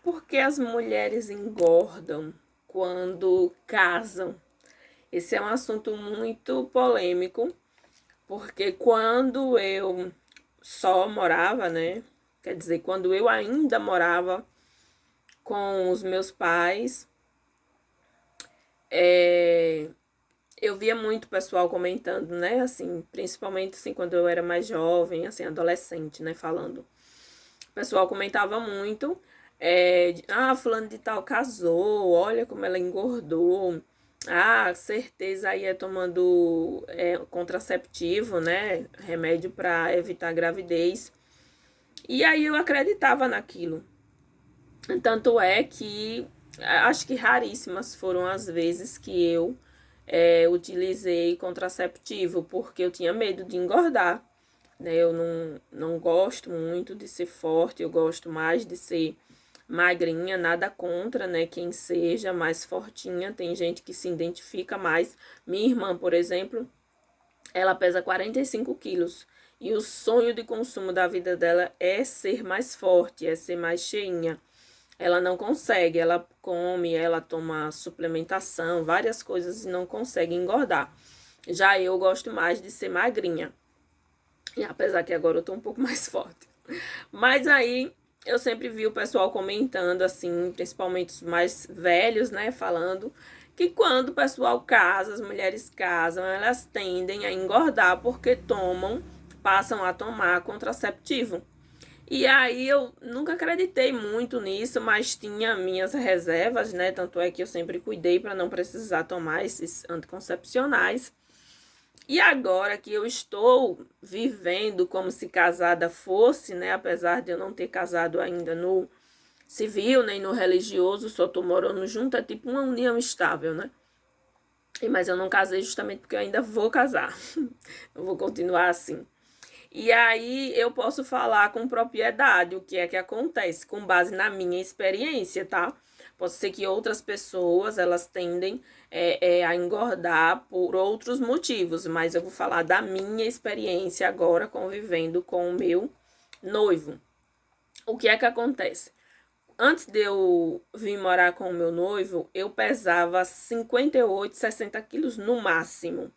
por que as mulheres engordam quando casam? Esse é um assunto muito polêmico, porque quando eu só morava, né? Quer dizer, quando eu ainda morava com os meus pais, eu via muito pessoal comentando, né? Assim, principalmente assim, quando eu era mais jovem, assim, adolescente, né? Falando. O pessoal comentava muito. Fulano de tal casou, olha como ela engordou. Ah, certeza aí é tomando contraceptivo, né? Remédio para evitar gravidez. E aí eu acreditava naquilo. Tanto é que acho que raríssimas foram as vezes que eu utilizei contraceptivo, porque eu tinha medo de engordar. Né? Eu não gosto muito de ser forte, eu gosto mais de ser magrinha, nada contra, né? Quem seja mais fortinha, tem gente que se identifica mais. Minha irmã, por exemplo, ela pesa 45 quilos. E o sonho de consumo da vida dela é ser mais forte, é ser mais cheinha. Ela não consegue, ela come, ela toma suplementação, várias coisas e não consegue engordar. Já eu gosto mais de ser magrinha. E apesar que agora eu tô um pouco mais forte. Mas aí eu sempre vi o pessoal comentando, assim, principalmente os mais velhos, né, falando que quando o pessoal casa, as mulheres casam, elas tendem a engordar porque passam a tomar contraceptivo. E aí eu nunca acreditei muito nisso, mas tinha minhas reservas, né? Tanto é que eu sempre cuidei para não precisar tomar esses anticoncepcionais. E agora que eu estou vivendo como se casada fosse, né? Apesar de eu não ter casado ainda no civil, nem no religioso, só tô morando junto, é tipo uma união estável, né? Mas eu não casei justamente porque eu ainda vou casar. Eu vou continuar assim. E aí eu posso falar com propriedade o que é que acontece, com base na minha experiência, tá? Pode ser que outras pessoas, elas tendem a engordar por outros motivos, mas eu vou falar da minha experiência agora convivendo com o meu noivo. O que é que acontece? Antes de eu vir morar com o meu noivo, eu pesava 58, 60 quilos no máximo.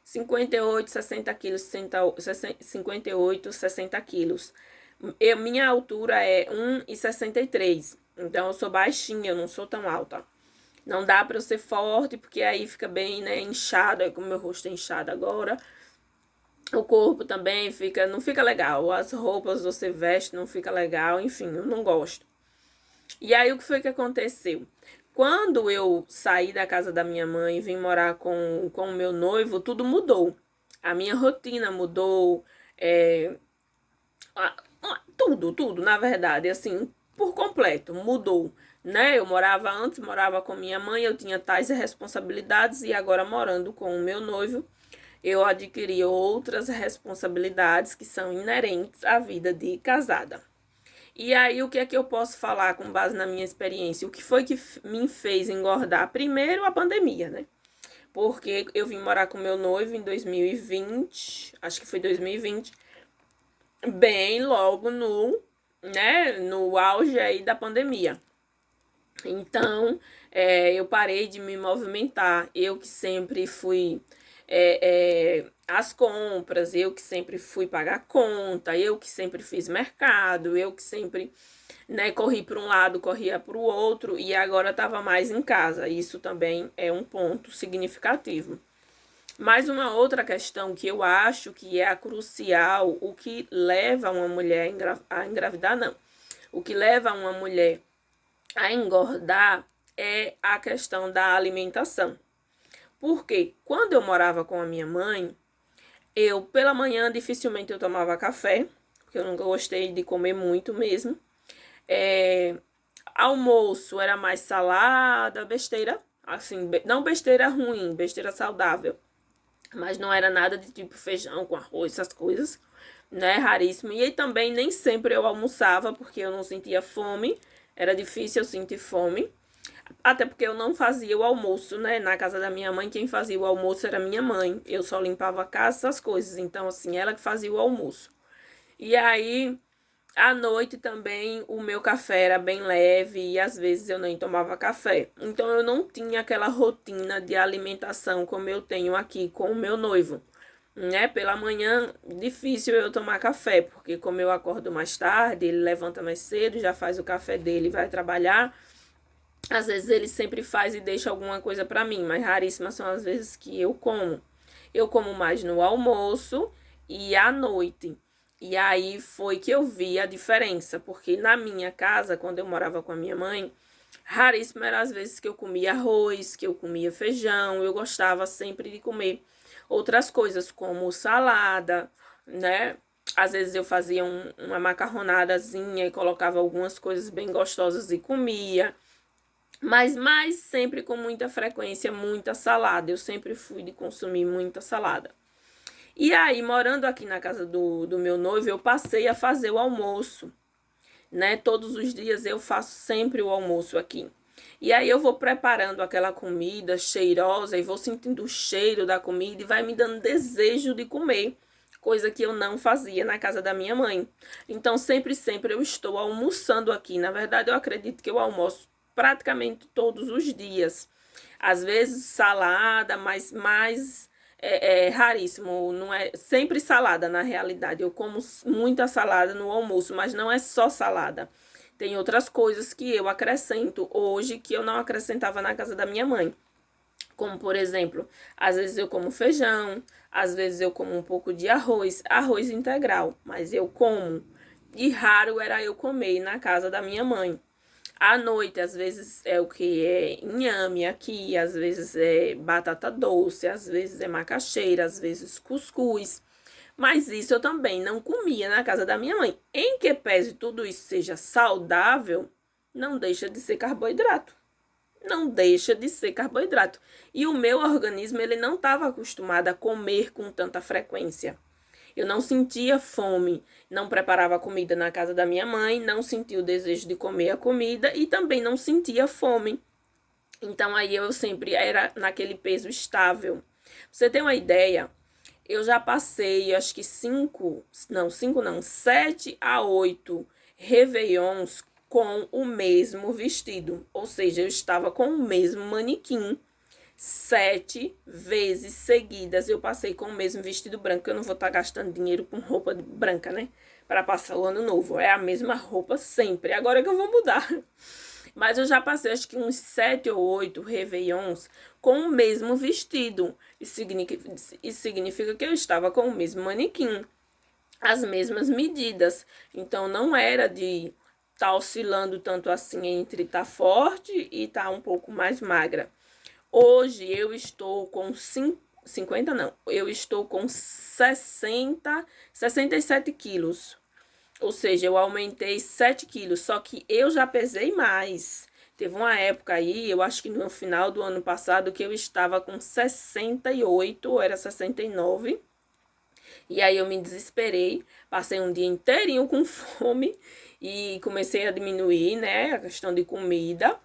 58, 60 quilos, 58, 60 quilos. Minha altura é 1,63. Então eu sou baixinha, eu não sou tão alta. Não dá pra eu ser forte, porque aí fica bem, né, inchado. Aí como meu rosto é inchado agora, o corpo também fica, não fica legal. As roupas você veste, não fica legal. Enfim, eu não gosto. E aí o que foi que aconteceu? Quando eu saí da casa da minha mãe e vim morar com o meu noivo, tudo mudou. A minha rotina mudou, é, tudo, na verdade, assim, por completo, mudou. Né? Eu morava antes, morava com minha mãe, eu tinha tais responsabilidades e agora morando com o meu noivo, eu adquiri outras responsabilidades que são inerentes à vida de casada. E aí, o que é que eu posso falar com base na minha experiência? O que foi que me fez engordar? Primeiro, a pandemia, né? Porque eu vim morar com meu noivo em 2020, acho que foi 2020, bem logo no auge aí da pandemia. Então, eu parei de me movimentar. Eu que sempre fui as compras, eu que sempre fui pagar conta, eu que sempre fiz mercado, eu que sempre, né, corri para um lado, corria para o outro e agora estava mais em casa. Isso também é um ponto significativo. Mas uma outra questão que eu acho que é a crucial, o que leva uma mulher a engravidar, não. O que leva uma mulher a engordar é a questão da alimentação. Porque quando eu morava com a minha mãe, eu pela manhã dificilmente eu tomava café, porque eu nunca gostei de comer muito mesmo. Almoço era mais salada, besteira, assim, não besteira ruim, besteira saudável. Mas não era nada de tipo feijão com arroz, essas coisas, né? Raríssimo. E aí também nem sempre eu almoçava, porque eu não sentia fome. Era difícil eu sentir fome. Até porque eu não fazia o almoço, né? Na casa da minha mãe, quem fazia o almoço era minha mãe. Eu só limpava a casa, essas coisas. Então, assim, ela que fazia o almoço. E aí, À noite também o meu café era bem leve e às vezes eu nem tomava café. Então eu não tinha aquela rotina de alimentação como eu tenho aqui com o meu noivo, né? Pela manhã, difícil eu tomar café, porque como eu acordo mais tarde, ele levanta mais cedo, já faz o café dele e vai trabalhar. Às vezes ele sempre faz e deixa alguma coisa para mim, mas raríssimas são as vezes que eu como. Eu como mais no almoço e à noite. E aí foi que eu vi a diferença, porque na minha casa, quando eu morava com a minha mãe, raríssimo eram as vezes que eu comia arroz, que eu comia feijão, eu gostava sempre de comer outras coisas, como salada, né? Às vezes eu fazia uma macarronadazinha e colocava algumas coisas bem gostosas e comia. Mas sempre com muita frequência, muita salada. Eu sempre fui de consumir muita salada. E aí, morando aqui na casa do meu noivo, eu passei a fazer o almoço, né? Todos os dias eu faço sempre o almoço aqui. E aí eu vou preparando aquela comida cheirosa e vou sentindo o cheiro da comida e vai me dando desejo de comer, coisa que eu não fazia na casa da minha mãe. Então sempre eu estou almoçando aqui. Na verdade, eu acredito que eu almoço praticamente todos os dias. Às vezes salada, mas mais é raríssimo, não é sempre salada na realidade. Eu como muita salada no almoço, mas não é só salada. Tem outras coisas que eu acrescento hoje que eu não acrescentava na casa da minha mãe. Como, por exemplo, às vezes eu como feijão, às vezes eu como um pouco de arroz, arroz integral, mas eu como. E raro era eu comer na casa da minha mãe. À noite, às vezes é o que é inhame aqui, às vezes é batata doce, às vezes é macaxeira, às vezes cuscuz. Mas isso eu também não comia na casa da minha mãe. Em que pese tudo isso seja saudável, não deixa de ser carboidrato. Não deixa de ser carboidrato. E o meu organismo, ele não estava acostumado a comer com tanta frequência. Eu não sentia fome, não preparava comida na casa da minha mãe, não sentia o desejo de comer a comida e também não sentia fome. Então aí eu sempre era naquele peso estável. Pra você ter uma ideia, eu já passei, acho que 7 a 8 réveillons com o mesmo vestido. Ou seja, eu estava com o mesmo manequim 7 vezes seguidas. Eu passei com o mesmo vestido branco. Eu não vou estar gastando dinheiro com roupa branca, né? Para passar o ano novo. É a mesma roupa sempre. Agora que eu vou mudar. Mas eu já passei acho que uns 7 ou 8 réveillons com o mesmo vestido. Isso significa que eu estava com o mesmo manequim, as mesmas medidas. Então não era de estar oscilando tanto assim entre estar forte e estar um pouco mais magra. Hoje eu estou com 50 não, eu estou com 67 quilos. Ou seja, eu aumentei 7 quilos, só que eu já pesei mais. Teve uma época aí, eu acho que no final do ano passado, que eu estava com 68, ou era 69. E aí eu me desesperei, passei um dia inteirinho com fome e comecei a diminuir, né, a questão de comida,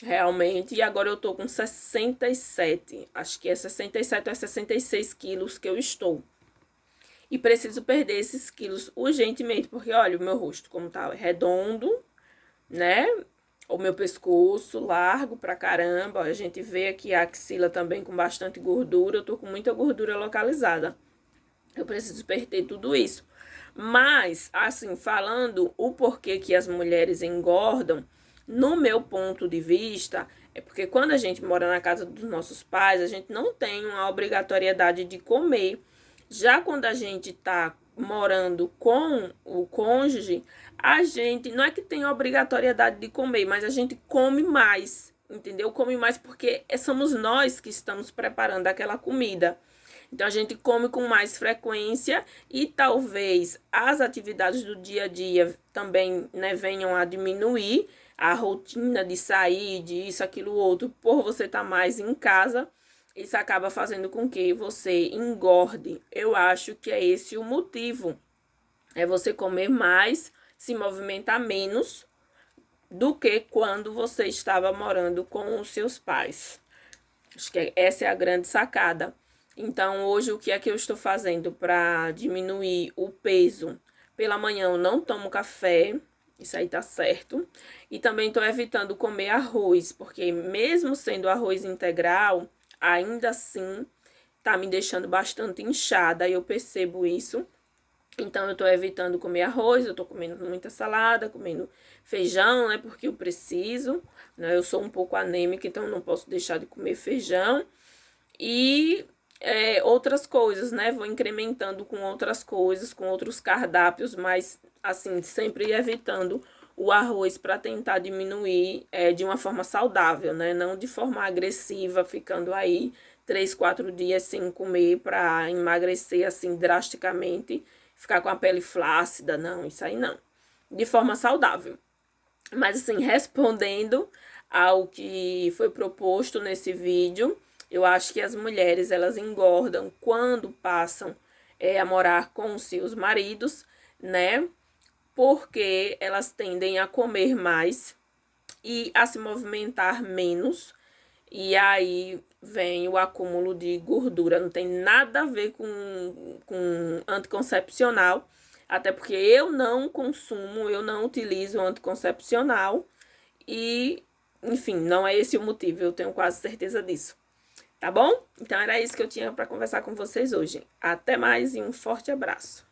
realmente. E agora eu tô com 67, acho que é 67 ou é 66 quilos que eu estou. E preciso perder esses quilos urgentemente, porque olha o meu rosto como tá redondo, né? O meu pescoço largo pra caramba. A gente vê aqui a axila também com bastante gordura. Eu tô com muita gordura localizada. Eu preciso perder tudo isso. Mas, assim, falando o porquê que as mulheres engordam, no meu ponto de vista, é porque quando a gente mora na casa dos nossos pais, a gente não tem uma obrigatoriedade de comer. Já quando a gente tá morando com o cônjuge, a gente não é que tem obrigatoriedade de comer, mas a gente come mais, entendeu? Come mais porque somos nós que estamos preparando aquela comida. Então a gente come com mais frequência e talvez as atividades do dia a dia também, né, venham a diminuir a rotina de sair, de isso, aquilo, outro, por você estar mais em casa. Isso acaba fazendo com que você engorde. Eu acho que é esse o motivo. É você comer mais, se movimentar menos do que quando você estava morando com os seus pais. Acho que essa é a grande sacada. Então, hoje, o que é que eu estou fazendo para diminuir o peso? Pela manhã eu não tomo café, isso aí tá certo. E também tô evitando comer arroz, porque mesmo sendo arroz integral, ainda assim tá me deixando bastante inchada, e eu percebo isso. Então eu tô evitando comer arroz, eu tô comendo muita salada, comendo feijão, né, porque eu preciso, né? Eu sou um pouco anêmica, então eu não posso deixar de comer feijão. E outras coisas, né? Vou incrementando com outras coisas, com outros cardápios, mas assim, sempre evitando o arroz para tentar diminuir de uma forma saudável, né? Não de forma agressiva, ficando aí 3, 4 dias sem comer para emagrecer assim drasticamente, ficar com a pele flácida, não, isso aí não. De forma saudável. Mas assim, respondendo ao que foi proposto nesse vídeo, eu acho que as mulheres elas engordam quando passam a morar com os seus maridos, né? Porque elas tendem a comer mais e a se movimentar menos. E aí vem o acúmulo de gordura. Não tem nada a ver com anticoncepcional. Até porque eu não consumo, eu não utilizo anticoncepcional. E, enfim, não é esse o motivo. Eu tenho quase certeza disso. Tá bom? Então era isso que eu tinha para conversar com vocês hoje. Até mais e um forte abraço.